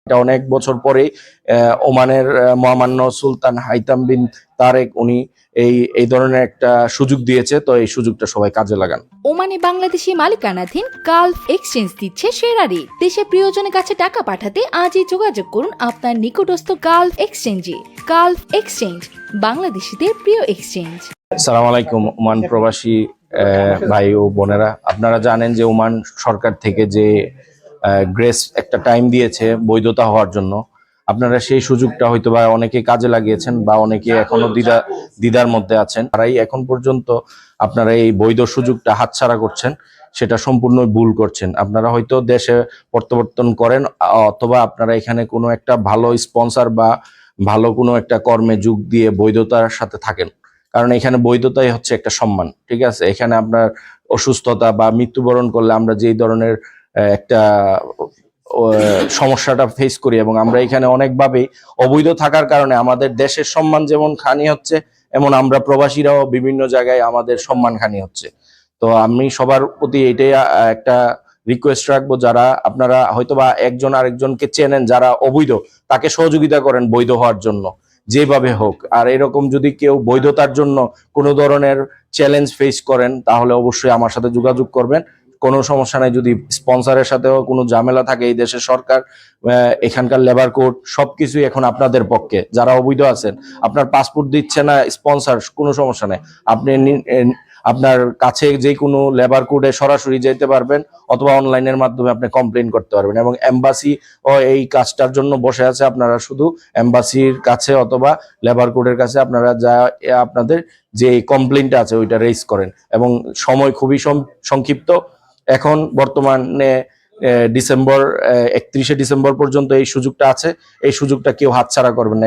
এটা অনেক বছর পরে ওমানের মহামান্য সুলতান হাইতাম বিন তারেক উনি এই ধরনের একটা সুযোগ দিয়েছে, তো এই সুযোগটা সবাই কাজে লাগান। ওমানে বাংলাদেশি মালিকানাধীন গালফ এক্সচেঞ্জ দিচ্ছে সেরা রেট। দেশে প্রিয়জনের কাছে টাকা পাঠাতে আজই যোগাযোগ করুন আপনার নিকটস্থ গালফ এক্সচেঞ্জে। গালফ এক্সচেঞ্জ, বাংলাদেশিদের প্রিয় এক্সচেঞ্জ। আসসালামু আলাইকুম ওমান প্রবাসী ভাই ও বোনেরা, আপনারা জানেন যে ওমান সরকার থেকে যে গ্রেস একটা টাইম দিয়েছে বৈধতা হওয়ার জন্য, আপনারা সেই সুযোগটা হয়তো বা অনেকে কাজে লাগিয়েছেন বা অনেকে এখনো দ্বিধার মধ্যে আছেন। তারাই এখন পর্যন্ত আপনারা এই বৈধ সুযোগটা হাতছাড়া করছেন, সেটা সম্পূর্ণ ভুল করছেন। আপনারা হয়তো দেশে প্রত্যাবর্তন করেন অথবা আপনারা এখানে কোনো একটা ভালো স্পন্সর বা ভালো কোনো একটা কর্মে যোগ দিয়ে বৈধতার সাথে থাকেন, কারণ এখানে বৈধতাই হচ্ছে একটা সম্মান। ঠিক আছে, এখানে আপনার অসুস্থতা বা মৃত্যুবরণ করলে আমরা যেই ধরনের একটা সমস্যাটা ফেস করি, এবং আমরা এখানে অনেকভাবেই অবৈধ থাকার কারণে আমাদের দেশের সম্মান যেমন হানি হচ্ছে, এমন আমরা প্রবাসীরাও বিভিন্ন জায়গায় আমাদের সম্মান হানি হচ্ছে। তো আমি সবার প্রতি এটাই একটা রিকোয়েস্ট রাখবো, যারা আপনারা হয়তোবা একজন আরেকজনকে চেনেন যারা অবৈধ, তাকে সহযোগিতা করেন বৈধ হওয়ার জন্য যেভাবে হোক। আর এরকম যদি কেউ বৈধতার জন্য কোনো ধরনের চ্যালেঞ্জ ফেস করেন, তাহলে অবশ্যই আমার সাথে যোগাযোগ করবেন, কোনো সমস্যা নাই। যদি স্পন্সরের সাথেও কোনো ঝামেলা থাকে, এই দেশের সরকার, এখানকার লেবার কোড সবকিছুই এখন আপনাদের পক্ষে। যারা অবৈধ আছেন, আপনার পাসপোর্ট দিচ্ছে না স্পন্সর, কোনো সমস্যা নেই, আপনি আপনার কাছে যে কোনো লেবার কোডে সরাসরি যেতে পারবেন, অথবা অনলাইনের মাধ্যমে আপনি কমপ্লেন করতে পারবেন। এবং এম্বাসি ও এই কাজটার জন্য বসে আছে, আপনারা শুধু এম্বাসির কাছে অথবা লেবার কোডের কাছে আপনারা যা আপনাদের যে কমপ্লেনটা আছে ওইটা রেজ করেন। এবং সময় খুবই সংক্ষিপ্ত, এখন বর্তমানে ডিসেম্বর 31শে ডিসেম্বর পর্যন্ত এই সুযোগটা আছে, এই সুযোগটা কেউ হাতছাড়া করবেন না।